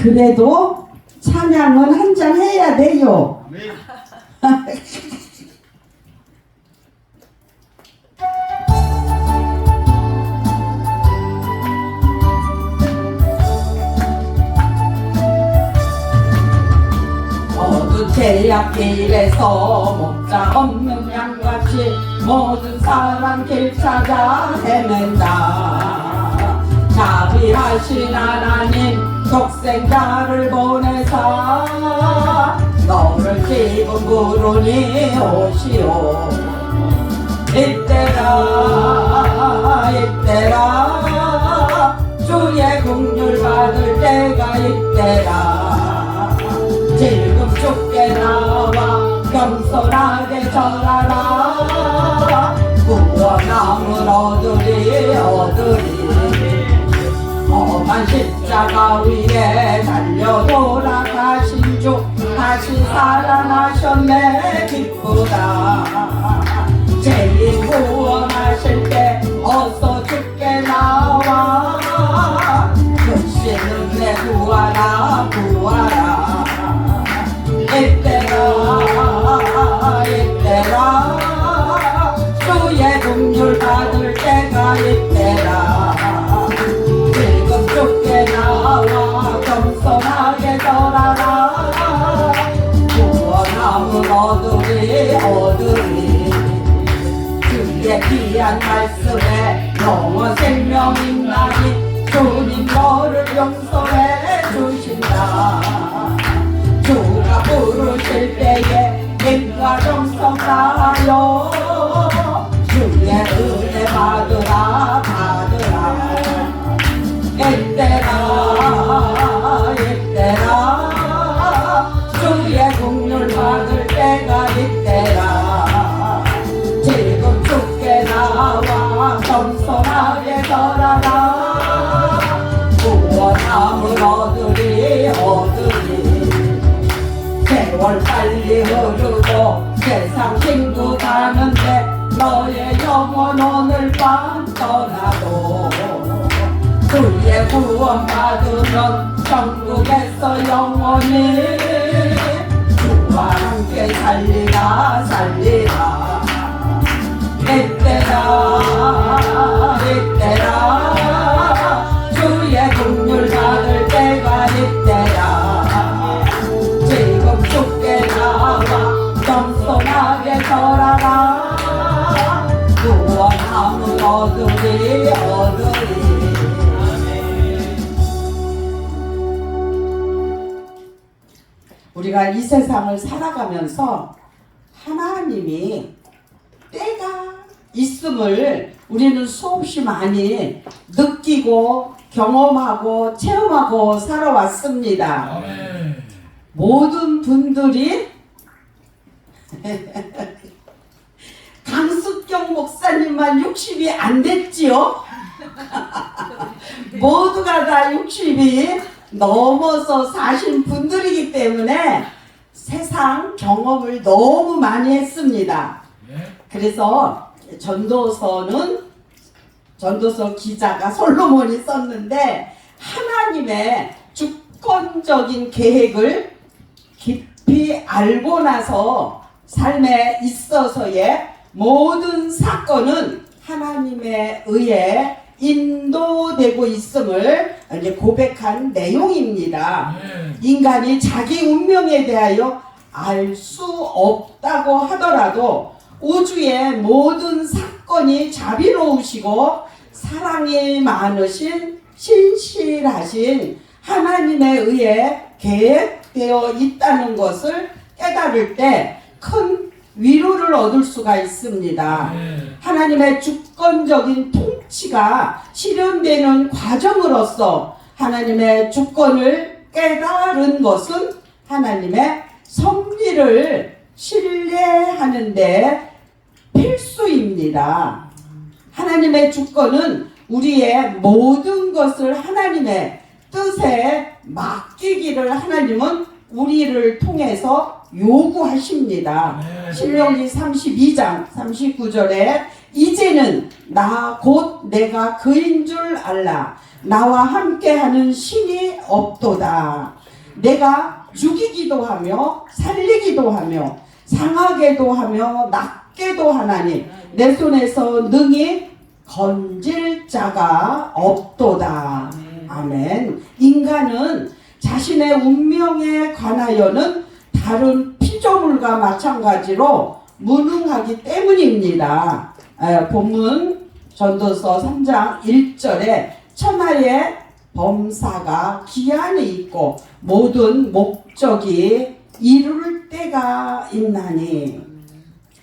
그래도 찬양은 한 잔 해야 돼요. 모두 제약길에서 목자 없는 양같이 모든 사람 길 찾아 헤맨다. 자비하신 하나님 독생자를 보내사 너를 지금 부르니 오시오. 이때라 이때라 주의 긍휼 받을 때가 이때라. 지금 주께 나와 겸손하게 절하라. 구원함을 얻으리 험한 십자가 위에 달려 돌아가신 주 다시 살아나셨네. 기쁘다. 죄인 구원하실 때 어서 주께 나와 역시 은혜 구하라 구하라. 이때라 주의 긍휼 받을 때가 이때라. 지금 주께 나와 겸손하게 절하라. 구원함을 얻으리 주의 귀한 말씀에 영원 생명 있나니 주님 너를 용서해 주신다. 주가 부르실 때에 힘과 정성 다하여 주의 은혜 받으라 받으라. 이때라 주의 긍휼 받을 때가 이때라. 지금 주께 나와 겸손하게 절하라. 구원함을 얻으리 세월 빨리 흐르고 세상 친구 가는데 너의 영혼 오늘 밤 떠나도 주의 구원 받으면 천국에서 영원히 주와 함께 살리라 살리라. 이때라 주의 긍휼 받을 때가 이때라. 지금 주께 나와 겸손하게 절하라. 구원함을 얻으리 우리가 이 세상을 살아가면서 하나님이 때가 있음을 우리는 수없이 많이 느끼고 경험하고 체험하고 살아왔습니다. 모든 분들이 강숙경 목사님만 60이 안 됐지요? 모두가 다 60이 넘어서 사신 분들이기 때문에 세상 경험을 너무 많이 했습니다. 그래서 전도서 기자가 솔로몬이 썼는데 하나님의 주권적인 계획을 깊이 알고 나서 삶에 있어서의 모든 사건은 하나님에 의해 인도되고 있음을 이제 고백한 내용입니다. 인간이 자기 운명에 대하여 알 수 없다고 하더라도 우주의 모든 사건이 자비로우시고 사랑이 많으신 신실하신 하나님에 의해 계획되어 있다는 것을 깨달을 때 큰 위로를 얻을 수가 있습니다. 하나님의 주권적인 통치가 실현되는 과정으로서 하나님의 주권을 깨달은 것은 하나님의 섭리를 신뢰하는 데 필수입니다. 하나님의 주권은 우리의 모든 것을 하나님의 뜻에 맡기기를 하나님은 우리를 통해서 요구하십니다. 신명기 32장 39절에 이제는 나 곧 내가 그인 줄 알라. 나와 함께하는 신이 없도다. 내가 죽이기도 하며 살리기도 하며 상하게도 하며 낫게도 하나니 내 손에서 능히 건질 자가 없도다. 아멘. 인간은 자신의 운명에 관하여는 다른 피조물과 마찬가지로 무능하기 때문입니다. 본문 전도서 3장 1절에 천하의 범사가 기한이 있고 모든 목적이 이룰 때가 있나니.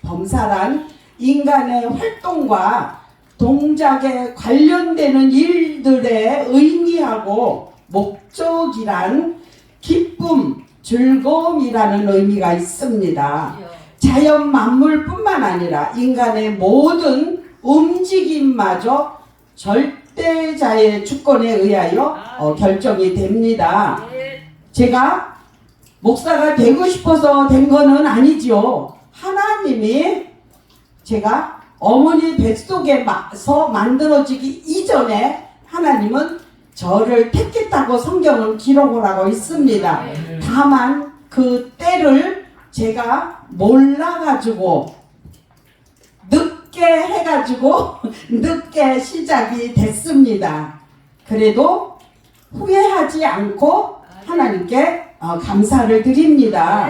범사란 인간의 활동과 동작에 관련되는 일들의 의미하고 목적이란 기쁨, 즐거움이라는 의미가 있습니다. 자연 만물뿐만 아니라 인간의 모든 움직임마저 절대자의 주권에 의하여 결정이 됩니다. 제가 목사가 되고 싶어서 된 거는 아니죠. 하나님이 제가 어머니 뱃속에서 만들어지기 이전에 하나님은 저를 택했다고 성경은 기록을 하고 있습니다. 다만 그 때를 제가 몰라가지고 늦게 해가지고 늦게 시작이 됐습니다. 그래도 후회하지 않고 하나님께 감사를 드립니다.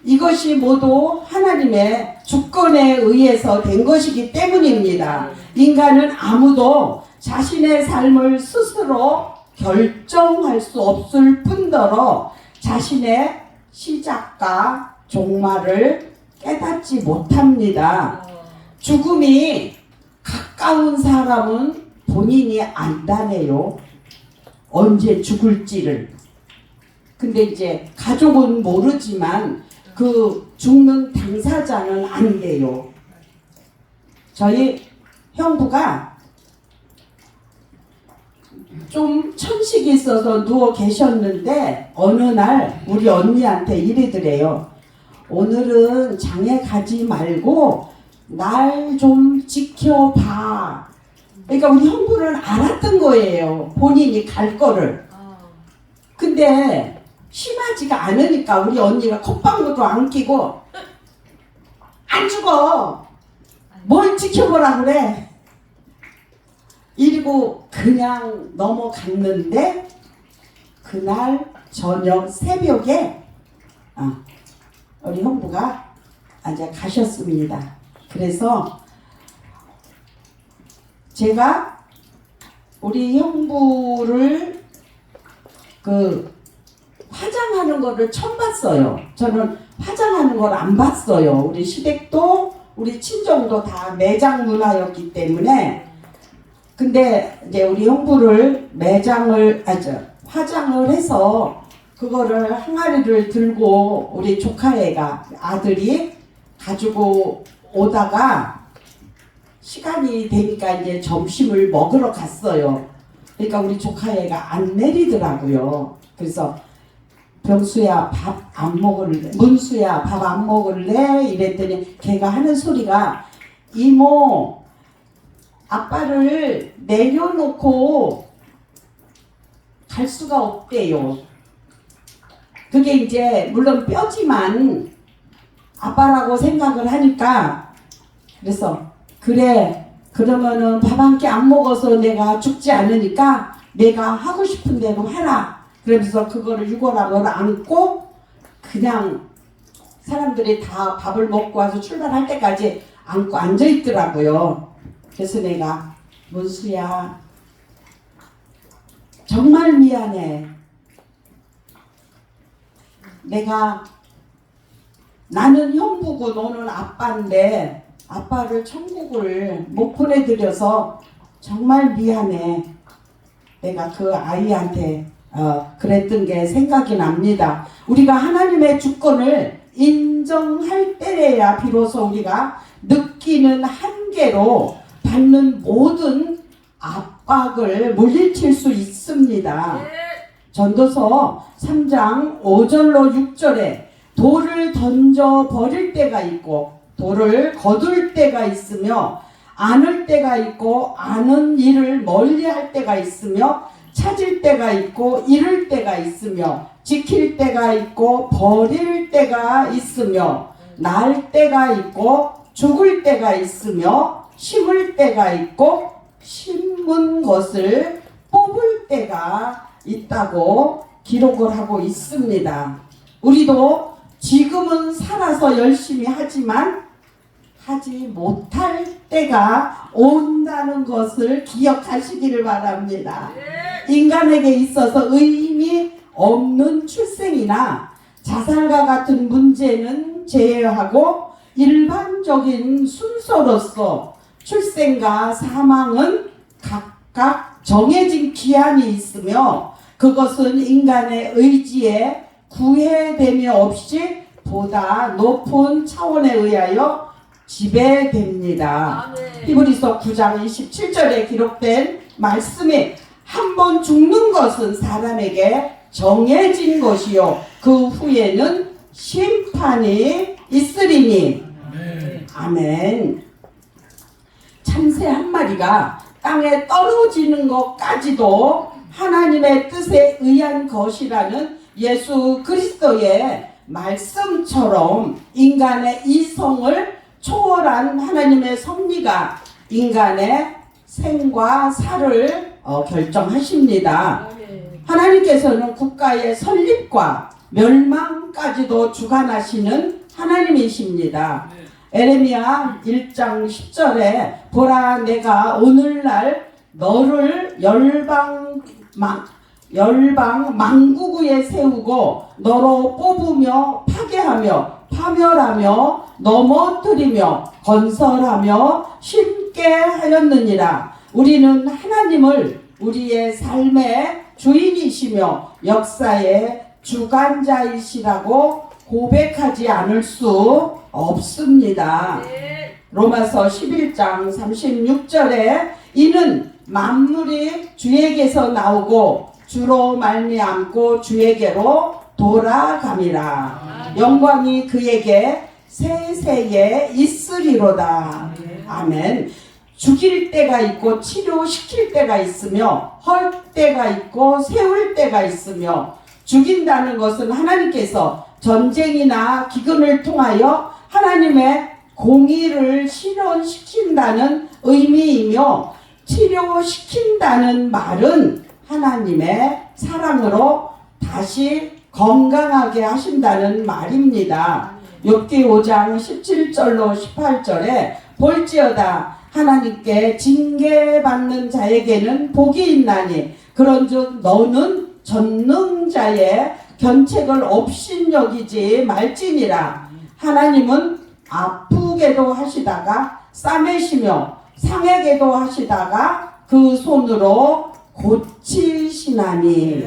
이것이 모두 하나님의 주권에 의해서 된 것이기 때문입니다. 인간은 아무도 자신의 삶을 스스로 결정할 수 없을 뿐더러 자신의 시작과 종말을 깨닫지 못합니다. 죽음이 가까운 사람은 본인이 안다네요. 언제 죽을지를. 근데 이제 가족은 모르지만 그 죽는 당사자는 안돼요. 저희 형부가 좀 천식이 있어서 누워 계셨는데 어느 날 우리 언니한테 이러더래요. 오늘은 장에 가지 말고 날 좀 지켜봐. 그러니까 우리 형부는 알았던 거예요. 본인이 갈 거를. 근데 심하지가 않으니까 우리 언니가 콧방울도 안 끼고 안 죽어. 뭘 지켜보라 그래. 이러고 그냥 넘어갔는데 그날 저녁 새벽에 우리 형부가 이제 가셨습니다. 그래서 제가 우리 형부를 화장하는 거를 처음 봤어요. 저는 화장하는 걸 안 봤어요. 우리 시댁도 우리 친정도 다 매장 문화였기 때문에. 근데 이제 우리 형부를 화장을 해서 그거를 항아리를 들고 우리 조카애가 아들이 가지고 오다가 시간이 되니까 이제 점심을 먹으러 갔어요. 그러니까 우리 조카애가 안 내리더라고요. 그래서 병수야 밥 안 먹을래? 문수야 밥 안 먹을래? 이랬더니 걔가 하는 소리가 이모 아빠를 내려놓고 갈 수가 없대요. 그게 이제 물론 뼈지만 아빠라고 생각을 하니까 그래서 그래 그러면은 밥 한 끼 안 먹어서 내가 죽지 않으니까 내가 하고 싶은 대로 해라. 그러면서 그거를 유골함을 안고 그냥 사람들이 다 밥을 먹고 와서 출발할 때까지 안고 앉아 있더라고요. 그래서 내가 문수야 정말 미안해. 나는 형부고 너는 아빠인데 아빠를 천국을 못 보내드려서 정말 미안해. 내가 그 아이한테 그랬던 게 생각이 납니다. 우리가 하나님의 주권을 인정할 때에야 비로소 우리가 느끼는 한계로 받는 모든 압박을 물리칠 수 있습니다. 전도서 3장 5절로 6절에 돌을 던져 버릴 때가 있고 돌을 거둘 때가 있으며 안을 때가 있고 아는 일을 멀리 할 때가 있으며 찾을 때가 있고 잃을 때가 있으며 지킬 때가 있고 버릴 때가 있으며 날 때가 있고 죽을 때가 있으며 심을 때가 있고 심은 것을 뽑을 때가 있다고 기록을 하고 있습니다. 우리도 지금은 살아서 열심히 하지만 하지 못할 때가 온다는 것을 기억하시기를 바랍니다. 인간에게 있어서 의미 없는 출생이나 자살과 같은 문제는 제외하고 일반적인 순서로서 출생과 사망은 각각 정해진 기한이 있으며 그것은 인간의 의지에 구애됨이 없이 보다 높은 차원에 의하여 지배됩니다. 히브리서 9장 27절에 기록된 말씀이 한 번 죽는 것은 사람에게 정해진 것이요 그 후에는 심판이 있으리니. 아멘. 참새 한 마리가 땅에 떨어지는 것까지도 하나님의 뜻에 의한 것이라는 예수 그리스도의 말씀처럼 인간의 이성을 초월한 하나님의 섭리가 인간의 생과 사를 결정하십니다. 하나님께서는 국가의 설립과 멸망까지도 주관하시는 하나님이십니다. 에레미야 1장 10절에 보라 내가 오늘날 너를 열방 만국에 세우고 너로 뽑으며 파괴하며 파멸하며 넘어뜨리며 건설하며 심게 하였느니라. 우리는 하나님을 우리의 삶의 주인이시며 역사의 주관자이시라고 고백하지 않을 수 없습니다. 로마서 11장 36절에 이는 만물이 주에게서 나오고 주로 말미암고 주에게로 돌아감이라. 영광이 그에게 세세에 있으리로다. 아멘. 죽일 때가 있고 치료시킬 때가 있으며 헐 때가 있고 세울 때가 있으며 죽인다는 것은 하나님께서 전쟁이나 기근을 통하여 하나님의 공의를 실현시킨다는 의미이며 치료시킨다는 말은 하나님의 사랑으로 다시 건강하게 하신다는 말입니다. 욥기 5장 17절로 18절에 볼지어다 하나님께 징계받는 자에게는 복이 있나니 그런즉 너는 전능자의 견책을 업신여기지 말지니라. 하나님은 아프게도 하시다가 싸매시며 상하게도 하시다가 그 손으로 고치시나니.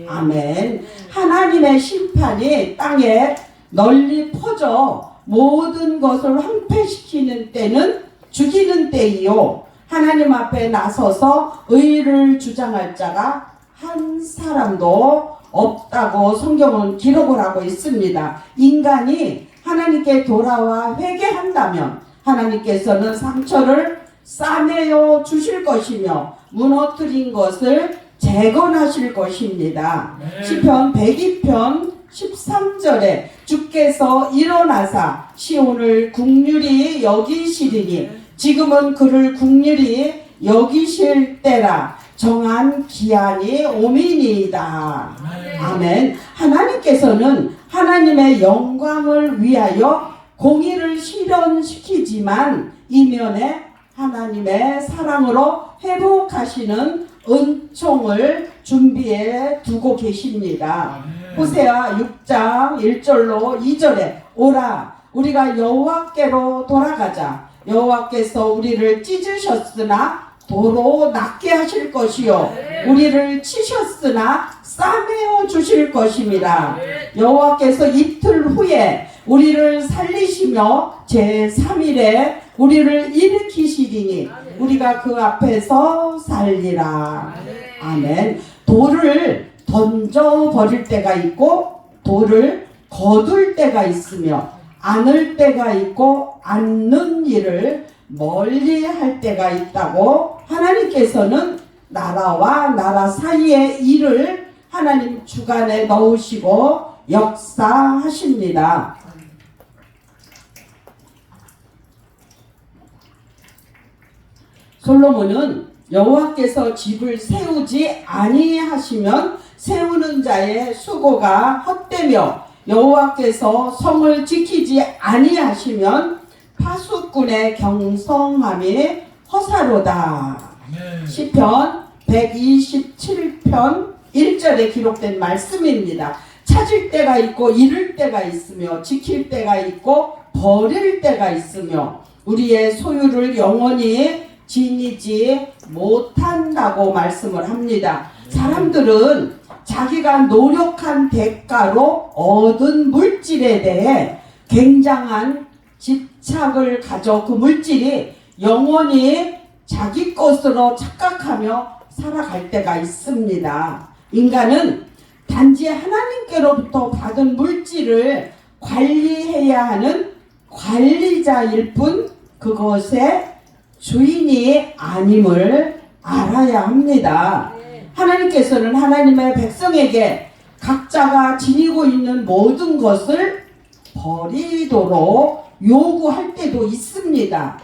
아멘. 하나님의 심판이 땅에 널리 퍼져 모든 것을 황폐시키는 때는 죽이는 때이요 하나님 앞에 나서서 의를 주장할 자가 한 사람도 없다고 성경은 기록을 하고 있습니다. 인간이 하나님께 돌아와 회개한다면 하나님께서는 상처를 싸매어 주실 것이며 무너뜨린 것을 재건하실 것입니다. 시편 102편 13절에 주께서 일어나사 시온을 국률이 여기시리니 지금은 그를 국률이 여기실 때라 정한 기한이 오미니이다. 아멘. 하나님께서는 하나님의 영광을 위하여 공의를 실현시키지만 이면에 하나님의 사랑으로 회복하시는 은총을 준비해 두고 계십니다. 호세아 6장 1절로 2절에 오라 우리가 여호와께로 돌아가자. 여호와께서 우리를 찢으셨으나 도로 낫게 하실 것이요 우리를 치셨으나 싸매어 주실 것임이라. 여호와께서 이틀 후에 우리를 살리시며 제3일에 우리를 일으키시리니 우리가 그 앞에서 살리라. 아멘. 돌을 던져버릴 때가 있고 돌을 거둘 때가 있으며 안을 때가 있고 앉는 일을 멀리 할 때가 있다고 하나님께서는 나라와 나라 사이의 일을 하나님 주관에 넣으시고 역사하십니다. 솔로몬은 여호와께서 집을 세우지 아니하시면 세우는 자의 수고가 헛되며 여호와께서 성을 지키지 아니하시면 파수꾼의 경성함이 허사로다. 시편 127편 1절에 기록된 말씀입니다. 찾을 때가 있고 잃을 때가 있으며 지킬 때가 있고 버릴 때가 있으며 우리의 소유를 영원히 지니지 못한다고 말씀을 합니다. 사람들은 자기가 노력한 대가로 얻은 물질에 대해 굉장한 집착을 가져 그 물질이 영원히 자기 것으로 착각하며 살아갈 때가 있습니다. 인간은 단지 하나님께로부터 받은 물질을 관리해야 하는 관리자일 뿐 그것의 주인이 아님을 알아야 합니다. 하나님께서는 하나님의 백성에게 각자가 지니고 있는 모든 것을 버리도록 요구할 때도 있습니다.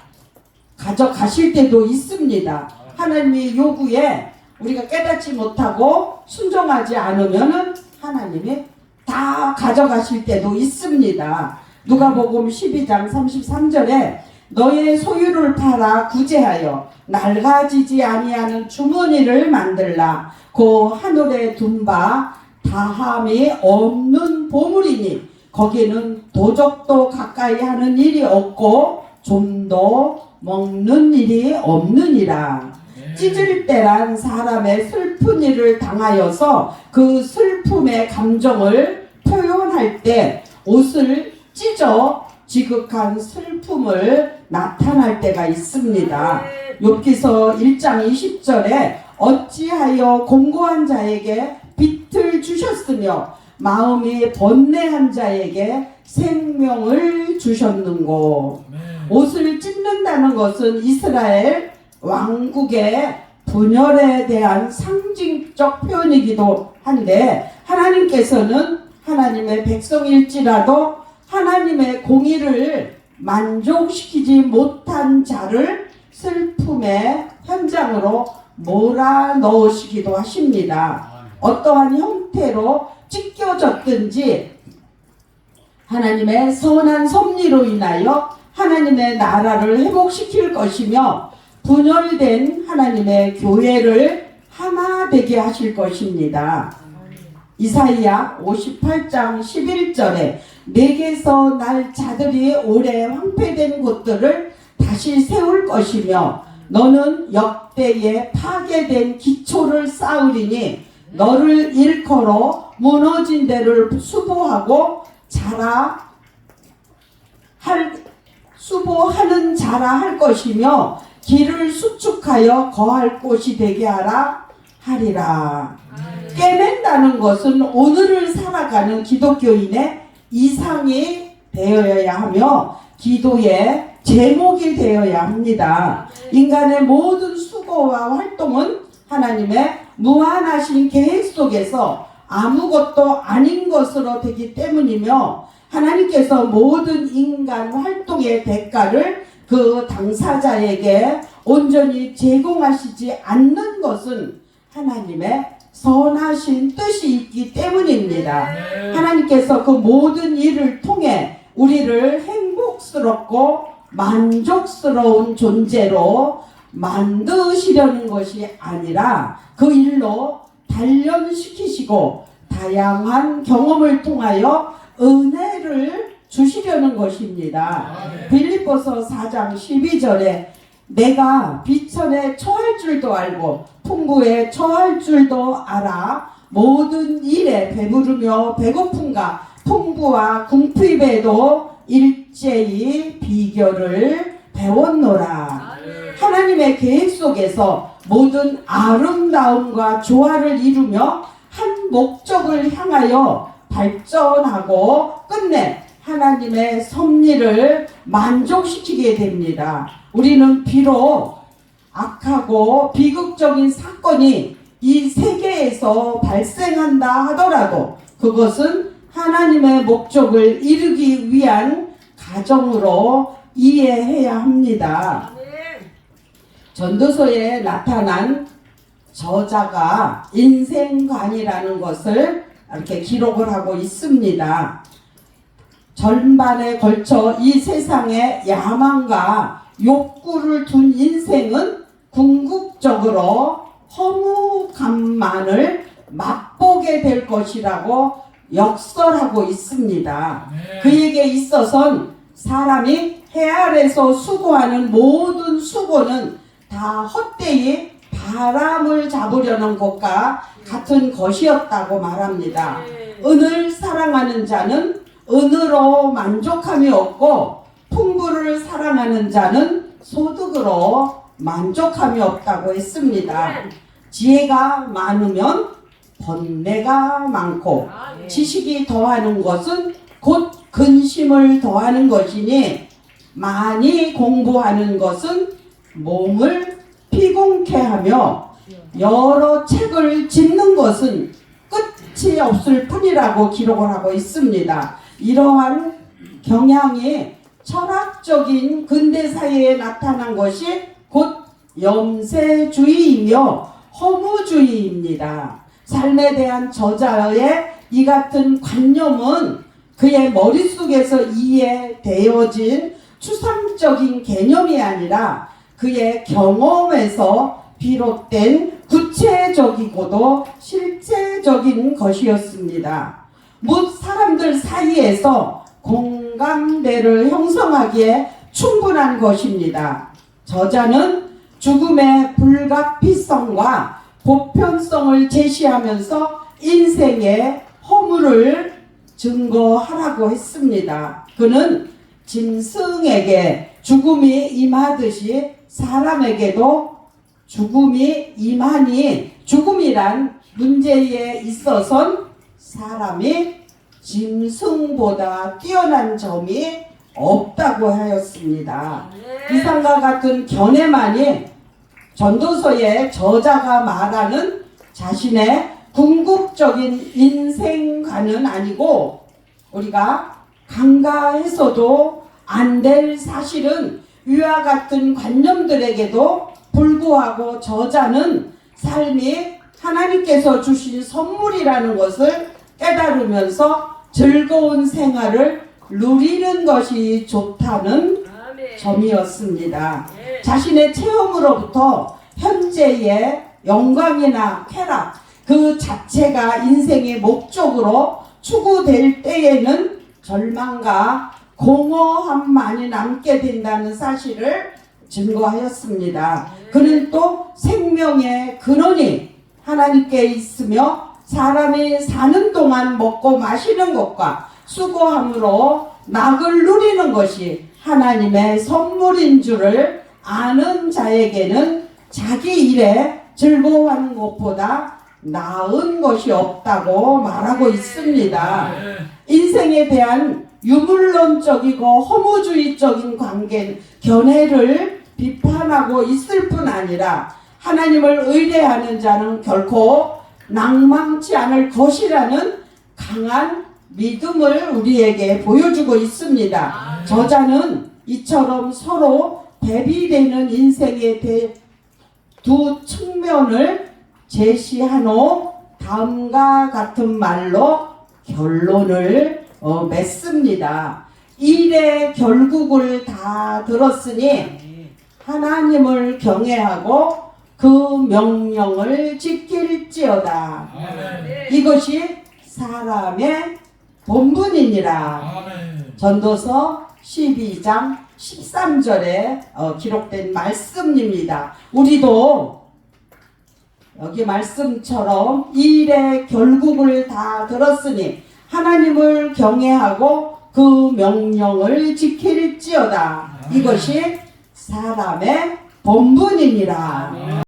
가져가실 때도 있습니다. 하나님의 요구에 우리가 깨닫지 못하고 순종하지 않으면 하나님이 다 가져가실 때도 있습니다. 누가복음 12장 33절에 너의 소유를 팔아 구제하여 낡아지지 아니하는 주머니를 만들라. 그 하늘에 둔 바 다함이 없는 보물이니 거기는 도적도 가까이 하는 일이 없고 좀도 먹는 일이 없느니라. 찢을 때란 사람의 슬픈 일을 당하여서 그 슬픔의 감정을 표현할 때 옷을 찢어 지극한 슬픔을 나타날 때가 있습니다. 욥기서 1장 20절에 어찌하여 공고한 자에게 빚을 주셨으며 마음이 번뇌한 자에게 생명을 주셨는고. 옷을 찢는다는 것은 이스라엘 왕국의 분열에 대한 상징적 표현이기도 한데 하나님께서는 하나님의 백성일지라도 하나님의 공의를 만족시키지 못한 자를 슬픔의 현장으로 몰아넣으시기도 하십니다. 어떠한 형태로 찢겨졌든지 하나님의 선한 섭리로 인하여 하나님의 나라를 회복시킬 것이며 분열된 하나님의 교회를 하나 되게 하실 것입니다. 이사이야 58장 11절에 내게서 날 자들이 오래 황폐된 곳들을 다시 세울 것이며 너는 역대에 파괴된 기초를 쌓으리니 너를 일컬어 무너진 데를 수보하고 수보하는 자라 할 것이며 길을 수축하여 거할 곳이 되게 하리라. 깨맨다는 것은 오늘을 살아가는 기독교인의 이상이 되어야 하며 기도의 제목이 되어야 합니다. 인간의 모든 수고와 활동은 하나님의 무한하신 계획 속에서 아무것도 아닌 것으로 되기 때문이며 하나님께서 모든 인간 활동의 대가를 그 당사자에게 온전히 제공하시지 않는 것은 하나님의 선하신 뜻이 있기 때문입니다. 하나님께서 그 모든 일을 통해 우리를 행복스럽고 만족스러운 존재로 만드시려는 것이 아니라 그 일로 단련시키시고 다양한 경험을 통하여 은혜를 주시려는 것입니다. 빌립보서 4장 12절에 내가 비천에 처할 줄도 알고 풍부에 처할 줄도 알아 모든 일에 배부르며 배고픔과 풍부와 궁핍에도 일제히 비결을 배웠노라. 하나님의 계획 속에서 모든 아름다움과 조화를 이루며 한 목적을 향하여 발전하고 끝내 하나님의 섭리를 만족시키게 됩니다. 우리는 비록 악하고 비극적인 사건이 이 세계에서 발생한다 하더라도 그것은 하나님의 목적을 이루기 위한 가정으로 이해해야 합니다. 전도서에 나타난 저자가 인생관이라는 것을 이렇게 기록을 하고 있습니다. 전반에 걸쳐 이 세상의 야망과 욕구를 둔 인생은 궁극적으로 허무감만을 맛보게 될 것이라고 역설하고 있습니다. 그에게 있어선 사람이 해 아래서 수고하는 모든 수고는 다 헛되이 바람을 잡으려는 것과 같은 것이었다고 말합니다. 은을 사랑하는 자는 은으로 만족함이 없고 풍부를 사랑하는 자는 소득으로 만족함이 없다고 했습니다. 지혜가 많으면 번뇌가 많고 지식이 더하는 것은 곧 근심을 더하는 것이니 많이 공부하는 것은 몸을 피곤케 하며 여러 책을 짓는 것은 끝이 없을 뿐이라고 기록을 하고 있습니다. 이러한 경향이 철학적인 근대사회에 나타난 것이 곧 염세주의이며 허무주의입니다. 삶에 대한 저자의 이 같은 관념은 그의 머릿속에서 이해되어진 추상적인 개념이 아니라 그의 경험에서 비롯된 구체적이고도 실제적인 것이었습니다. 묻 사람들 사이에서 공감대를 형성하기에 충분한 것입니다. 저자는 죽음의 불가피성과 보편성을 제시하면서 인생의 허물을 증거하라고 했습니다. 그는 짐승에게 죽음이 임하듯이 사람에게도 죽음이 임하니 죽음이란 문제에 있어선 사람이 짐승보다 뛰어난 점이 없다고 하였습니다. 이상과 같은 견해만이 전도서의 저자가 말하는 자신의 궁극적인 인생관은 아니고 우리가 간과해서도 안 될 사실은 위와 같은 관념들에게도 불구하고 저자는 삶이 하나님께서 주신 선물이라는 것을 깨달으면서 즐거운 생활을 누리는 것이 좋다는 점이었습니다. 자신의 체험으로부터 현재의 영광이나 쾌락 그 자체가 인생의 목적으로 추구될 때에는 절망과 공허함만이 남게 된다는 사실을 증거하였습니다. 그는 또 생명의 근원이 하나님께 있으며 사람이 사는 동안 먹고 마시는 것과 수고함으로 낙을 누리는 것이 하나님의 선물인 줄을 아는 자에게는 자기 일에 즐거워하는 것보다 나은 것이 없다고 말하고 있습니다. 인생에 대한 유물론적이고 허무주의적인 견해를 비판하고 있을 뿐 아니라 하나님을 의뢰하는 자는 결코 낭망치 않을 것이라는 강한 믿음을 우리에게 보여주고 있습니다. 저자는 이처럼 서로 대비되는 인생의 두 측면을 제시한 후 다음과 같은 말로 결론을 맺습니다. 일의 결국을 다 들었으니 하나님을 경외하고 그 명령을 지킬지어다. 이것이 사람의 본분이니라. 전도서 12장 13절에 기록된 말씀입니다. 우리도 여기 말씀처럼 일의 결국을 다 들었으니 하나님을 경외하고 그 명령을 지킬지어다. 이것이 사람의 본분이니라.